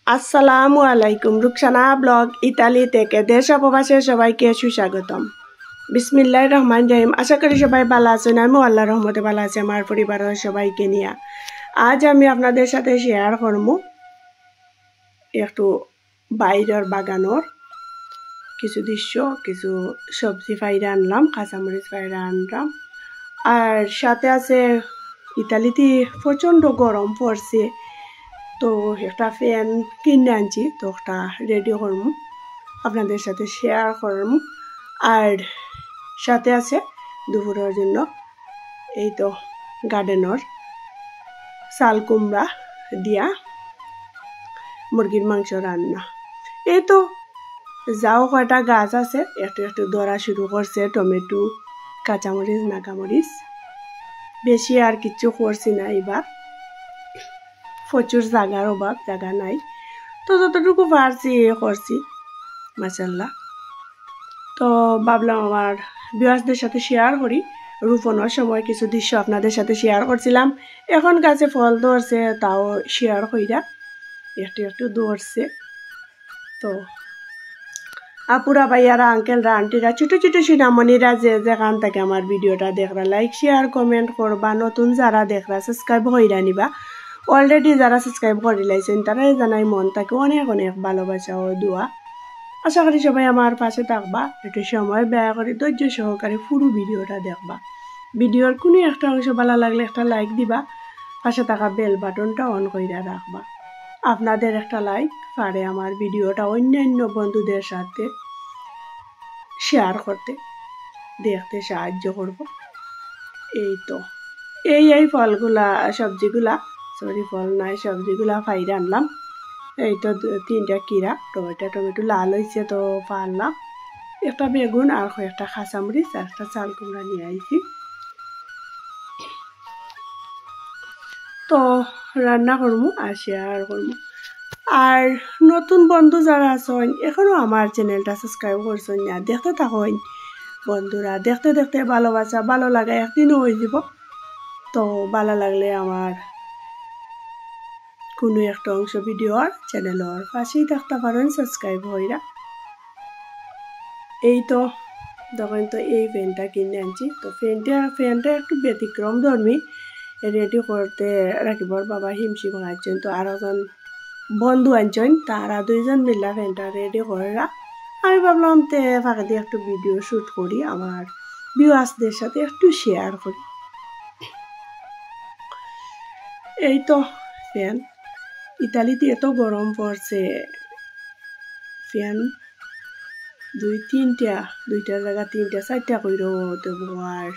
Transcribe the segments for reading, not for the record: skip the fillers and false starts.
আসসালামু আলাইকুম। Rukhsana blog Italy থেকে দেশ ও প্রবাসে সবাইকে সুস্বাগতম। বিসমিল্লাহির রহমানির রহিম। আশা করি সবাই ভালো আছেন। আমি আল্লাহর রহমতে ভালো আছি, আমার পরিবারের সবাইকে নিয়ে। আজ আমি আপনাদের সাথে শেয়ার করব একটু বাইরের বাগানোর কিছু দৃশ্য, কিছু সবজি ফাইরা আনলাম, কাঁচামরিচ ফাইরা আনলাম। আর সাথে আছে ইতালিতে প্রচণ্ড গরম পড়ছে, তো একটা ফ্যান কিনে আনছি, তো একটা রেডি করবো, আপনাদের সাথে শেয়ার করবো। আর সাথে আছে দুপুরের জন্য এই তো গার্ডেনের চাল কুমড়া দিয়া মুরগির মাংস রান্না। এই তো যাও কয়টা গাছ আছে, একটু একটু ধরা শুরু করছে, টমেটো, কাঁচামরিচ, নাকামরিচ। বেশি আর কিচ্ছু করছি না, এবার প্রচুর জায়গার অভাব, জায়গা নাই, তো যতটুকু পারছি করছি মাশাআল্লাহ। তো ভাবলাম আমার ভিউয়ার্সদের সাথে শেয়ার করি। রোপণের সময় কিছু দৃশ্য আপনাদের সাথে শেয়ার করছিলাম, এখন গাছে ফল ধরছে, তাও শেয়ার কইরা একটু একটু ধরছে। তো আপুরা, ভাইয়ারা, আঙ্কেলরা, আন্টিরা, ছোটো ছোটো সিনামণিরা যে যেখান থেকে আমার ভিডিওটা দেখরা লাইক শেয়ার কমেন্ট করবা। নতুন যারা দেখরা সাবস্ক্রাইব হইরা নিবা। অলরেডি যারা সাবস্ক্রাইব করে লাইছেন তারাই জানাই মন থেকে অনেক অনেক ভালোবাসা ও দোয়া। আশা করি সবাই আমার পাশে থাকবা, একটু সময় ব্যয় করে ধৈর্য সহকারে পুরো ভিডিওটা দেখবা। ভিডিওর কোনো একটা অংশ ভালো লাগলে একটা লাইক দিবা, পাশে থাকা বেল বাটনটা অন কইরা রাখবা। আপনাদের একটা লাইক পারে আমার ভিডিওটা অন্যান্য বন্ধুদের সাথে শেয়ার করতে, দেখতে সাহায্য করব। এই তো এই ফলগুলা, সবজিগুলা, ফল নাই, সবজিগুলা ফাইরে আনলাম। এই তো 3টা কিরা, টমেটো লাল হয়েছে, তো পারলাম। একটা বেগুন আর একটা কাঁচামরিচ আর একটা চাল কুমড়া নিয়ে আইছি, তো রান্না করবো আর শেয়ার করবো। আর নতুন বন্ধু যারা আছেন এখনো আমার চ্যানেলটা সাবস্ক্রাইব করছেন না, দেখতে থাকেন বন্ধুরা, দেখতে দেখতে ভালোবাসা ভালো লাগা একদিনও হয়ে যাব। তো ভালো লাগলে আমার কোনো একটা অংশ ভিডিওর চ্যানেলের পাশেই থাকতে পারেন সাবস্ক্রাইব হইরা। এই তো তখন তো এই ফ্যানটা কিনে আনছি, তো ফ্যানটা একটু ব্যতিক্রম ধর্মী, রেডি করতে রাখিবর বাবা হিমশিম আনছেন, তো আর একজন বন্ধু আনছেন, তারা 2জন মিলা ফ্যানটা রেডি করা। আমি ভাবলাম তে ফাঁকে দিয়ে একটু ভিডিও শ্যুট করি, আমার ভিউয়ার্সদের সাথে একটু শেয়ার করি। এই তো ফ্যান, ইতালিতে এত গরম পড়ছে, ফ্যান 2-3টার জায়গা 3-4টা কইরো দেবো, আর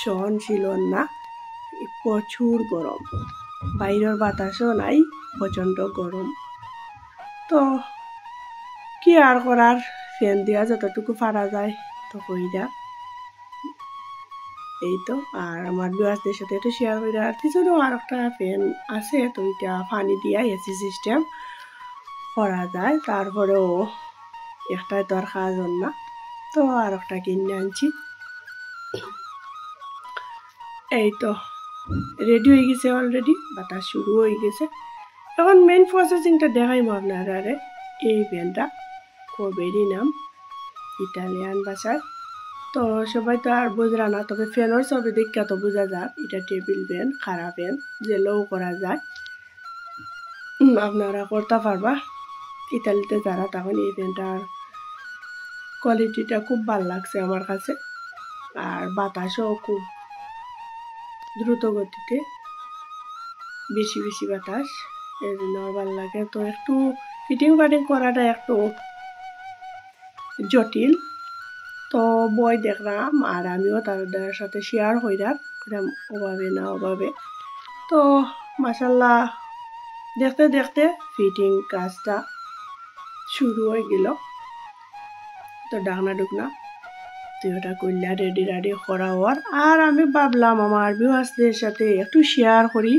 সহনশীল না, প্রচুর গরম, বাইরের বাতাসও নাই, প্রচণ্ড গরম। তো কি আর করার, ফ্যান দিয়া যতটুকু পারা যায় তো কইরা। এই তো আর আমার ভিউয়ার্সদের সাথে একটু শেয়ার কইরা। আর পিছনেও আর একটা ফ্যান আছে, তো এটা পানি দিয়া এসি সিস্টেম করা যায়, তারপরেও একটাই তো আর খাওয়া যান না, তো আর একটা কিনে আনছি। এই তো রেডি হয়ে গেছে, অলরেডি বাতাস শুরু হয়ে গেছে। এখন মেইন প্রসেসিংটা দেখাইব আপনারা। এই ফ্যানটা কোবেরি নাম ইটালিয়ান ভাষায়, তো সবাই তো আর বুঝরা না, তবে ফ্যানের ছবি দেখে তো বোঝা যায় এটা টেবিল ফ্যান, খারাপ ফ্যান, জেলেও করা যায়, আপনারা করতে পারবা। ইতালিতে যারা তখন এই ফ্যানটার কোয়ালিটিটা খুব ভালো লাগছে আমার কাছে, আর বাতাসও খুব দ্রুত গতিতে, বেশি বেশি বাতাস, এর জন্য ভালো লাগে। তো একটু ফিটিং করাটা একটু জটিল, তো বই দেখলাম আর আমিও তাদের সাথে শেয়ার হইলাম ওভাবে না ওভাবে। তো মাশাআল্লাহ দেখতে দেখতে ফিটিং কাজটা শুরু হয়ে গেল। তো ডাকনা ডুকনা তুইটা কইলা রেডি করা হওয়ার, আর আমি ভাবলাম আমার ভিউয়ার্সদের সাথে একটু শেয়ার করি,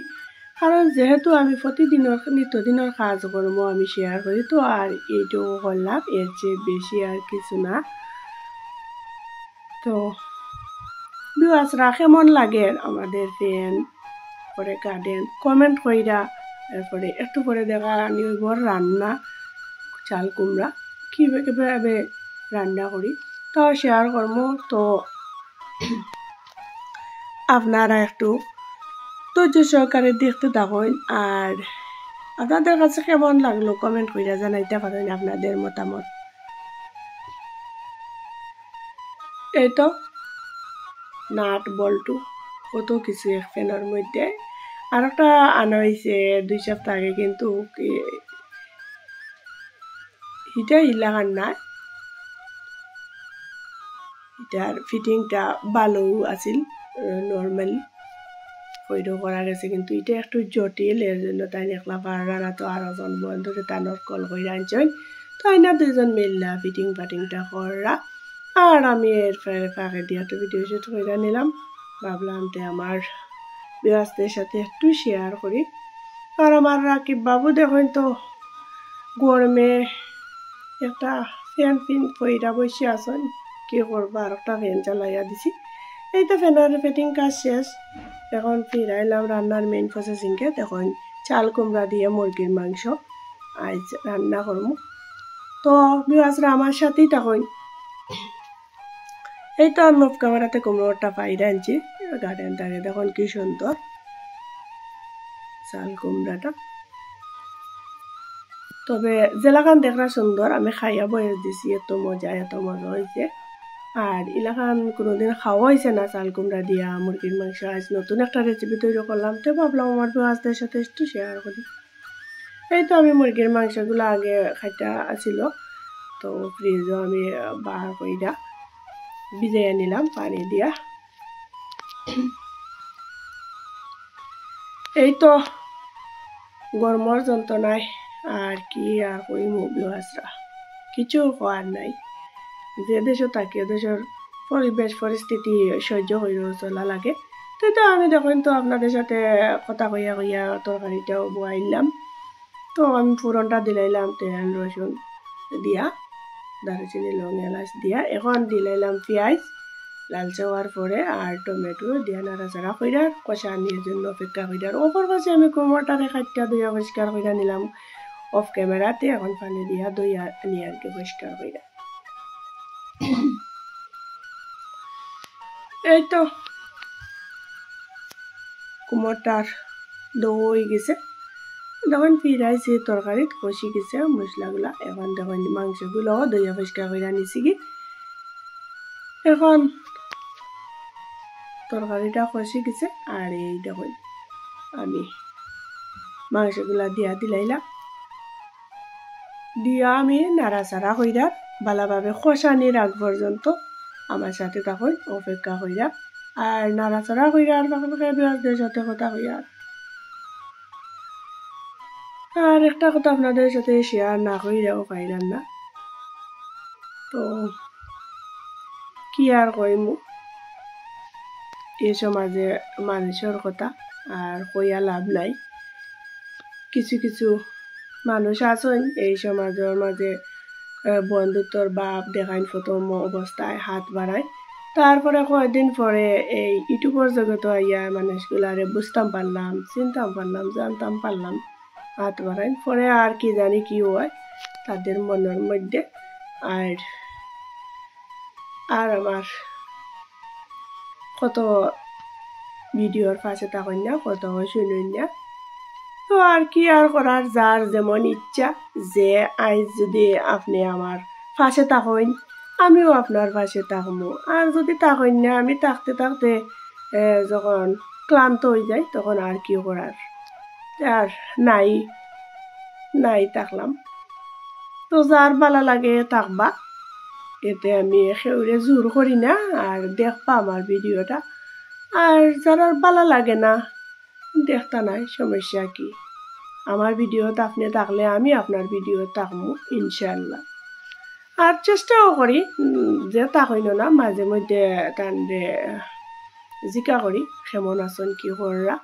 কারণ যেহেতু আমি প্রতিদিনের নিত্যদিনের কাজ করবো আমি শেয়ার করি, তো আর এইটাও করলাম, এর চেয়ে বেশি আর কিছু না। তো ভিউয়ার্সরা কেমন লাগে আমাদের ফ্যান করে গার্ডেন, কমেন্ট কইরা এরপরে একটু পরে দেখা নিব রান্না চাল কুমড়া কীভাবে রান্না করি তাও শেয়ার করবো। তো আপনারা একটু ধৈর্য সহকারে দেখতে থাকুন, আর আপনাদের কাছে কেমন লাগলো কমেন্ট করে জানাইতে পারেন আপনাদের মতামত। এই তো নাট বল্টু কত কিছু এক ফ্যানের মধ্যে। আর একটা আনা হয়েছে 2 সপ্তাহ আগে, কিন্তু এটা ইলাকার না, এটার ফিটিংটা ভালো আছিল, নর্মালি হইলেও করা গেছে, কিন্তু এটা একটু জটিল, এর জন্য তাই একলা পারা তো আরো জন বন্ধুরে তানোর কল করে আনছেন, তাই না 2জন মিললা ফিটিং ফাটিংটা করা। আর আমি এর ফাঁকে দিয়ে একটা ভিডিও শুট করে নিলাম, ভাবলাম যে আমার বিয়াসদের সাথে একটু শেয়ার করি। আর আমার রাকিব বাবু দেখেন তো গরমে একটা ফ্যান পইরা বসে আসেন, কি করবো আর একটা ফ্যান চালাইয়া দিছি। এই তো ফ্যানের ফিটিং কাজ শেষ, এখন ফিরাইলাম রান্নার মেইন প্রসেসিংকে। দেখুন চাল কুমড়া দিয়ে মুরগির মাংস আজ রান্না করবো। তো বিয়াসরা আমার সাথেই তখন এই তো আমি মুখ ক্যামেরাতে কুমড়োটা পাইরা আনছি গার্ডেন থেকে, দেখুন কি সুন্দর চাল কুমড়াটা। তবে জেলাখান দেখা সুন্দর, আমি খাইয়া বয়স দিছি, এত মজা হয়েছে। আর এলাকান কোনোদিন খাওয়া হয়েছে না চাল কুমড়া দিয়া মুরগির মাংস, আজ নতুন একটা রেসিপি তৈরি করলাম, তো ভাবলাম আমার বিয়াসদের সাথে একটু শেয়ার করি। এই তো আমি মুরগির মাংসগুলো আগে খাইটা আছিল, তো ফ্রিজও আমি বার কইরা ভিজাইয়া নিলাম পানি দিয়া। এই তো গরমের যন্ত্রণায় আর কি আর কইমু বিয়াসরা, কিছু হওয়ার নাই। যে দেশে থাকি দেশের পরিবেশ পরিস্থিতি সহ্য হইয়া চলা লাগে। তো আমি দেখুন তো আপনাদের সাথে কথা কইয়া তরকারিটাও বয়াইলাম। তো আমি ফুরনটা দিলাইলাম তেল রসুন দিয়া, দারুচিনি লং এলাচ দিয়া, এখন দিলাইলাম পেঁয়াজ লালচে হওয়ার পরে, আর টমেটো দিয়া নাড়াচাড়া কইরা কষা নিয়ে জন্য অপেক্ষা কইরা। ওপর পাশে আমি কোমরটারে খাটটা দইয়া পরিষ্কার কইরা নিলাম অফ ক্যামেরাতে, এখন পানি দিয়া দইয়া নিয়ে আর কি পরিষ্কার কইরা। এই তো কুমড়টার দই গেছে, দেখুন ফিরাইছে তরকারিত কষি গেছে মশলাগুলা। এখন দেখুন মাংসগুলো দইয়া পরিষ্কার করে নিছি কি, এখন তরকারিটা কষি গেছে। আর এই দেখুন আমি মাংসগুলা দিলাইলাম, দিয়া আমি নাড়াচাড়া কইরা ভালোভাবে কষানির আগ পর্যন্ত আমার সাথে তখন অপেক্ষা কইরা, আর নাড়াচাড়া কইরা আর বাকি বিয়াসদের সাথে কথা কইরা। আর একটা কথা আপনাদের সাথে শেয়ার না কইরাও পাইলাম না, তো কি আর কইমু, এই সমাজে মানুষের কথা আর কইয়া লাভ নাই। কিছু কিছু মানুষ আছেন এই সমাজের মাঝে বন্ধুত্বর ভাব দেখাইন প্রথম অবস্থায় হাত বাড়ায়, তারপরে কয়েকদিন পরে এই ইউটিউবের জগতে আইয়া মানুষগুলারে বুঝতাম পারলাম, চিনতাম পারলাম, জানতাম পারলাম, হাত বাড়াইন পরে আর কি জানি কি হয় তাদের মনের মধ্যে। আর আমার কত ভিডিওর পাশে থাকেন না, কত শুনুন না, তো আর কি আর করার, যার যেমন ইচ্ছা। যে আজ যদি আপনি আমার পাশে থাকেন আমিও আপনার পাশে থাকবো, আর যদি থাকেন না আমি থাকতে থাকতে যখন ক্লান্ত হয়ে যাই তখন আর কি করার, আর নাই থাকলাম। তো যার ভালো লাগে থাকবা, এতে আমি সেউরে জোর করি না, আর দেখবা আমার ভিডিওটা। আর যারা ভালো লাগে না দেখতা নাই, সমস্যা কি, আমার ভিডিওতে আপনি থাকলে আমি আপনার ভিডিও থাকবো ইনশাল্লাহ। আর চেষ্টাও করি যে থাকইন না, মাঝে মধ্যে তান্ডে জিকা করি কেমন আছেন কি কররা,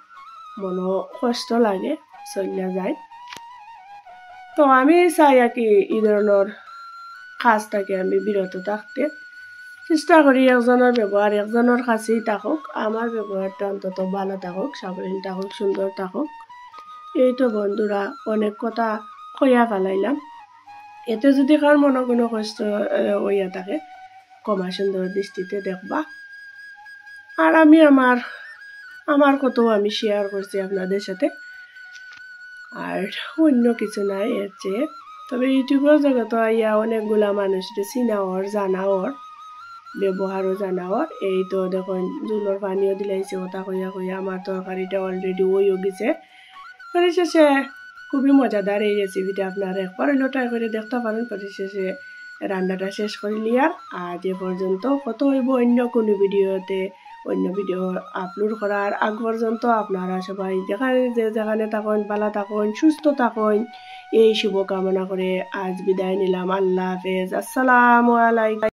মনও কষ্ট লাগে চলিয়া যায়। তো আমি চাই আর কি এই ধরনের কাজ থেকে আমি বিরত থাকতে চেষ্টা করি। একজনের ব্যবহার একজনের কাছেই থাকুক, আমার ব্যবহারটা অন্তত ভালো থাকুক, সাবলীল থাকুক, সুন্দর থাকুক, এই তো বন্ধুরা অনেক কথা কইয়া ফেলাইলাম। এতে যদি কার মনে কোনো কষ্ট হইয়া থাকে ক্ষমা সুন্দর দৃষ্টিতে দেখবা। আর আমি আমার কত আমি শেয়ার করছি আপনাদের সাথে, আর অন্য কিছু নাই এর চেয়ে। তবে ইউটিউবের জগতে আইয়া অনেকগুলা মানুষকে চিনাওয়ার জানাওয়ার ব্যবহারও জানাওয়ার। এই তো দেখুন জুলোর পানিও দিলাইছে ওটা কইয়া কইয়া আমার তরকারিটা অলরেডি হইও গেছে। পরিশেষে খুবই মজাদার এই রেসিপিটা, আপনারা একবার হইলেও ট্রাই করে দেখতে পারেন। পরিশেষে রান্নাটা শেষ করলি আর আজ এ পর্যন্ত। কত হইব অন্য কোনো ভিডিওতে, অন্য ভিডিও আপলোড করার আগ পর্যন্ত আপনারা সবাই যেখানে থাকুন ভালো থাকুন, সুস্থ থাকুন, এই শুভকামনা করে আজ বিদায় নিলাম। আল্লাহ হাফেজ, আসসালামু আলাইকুম।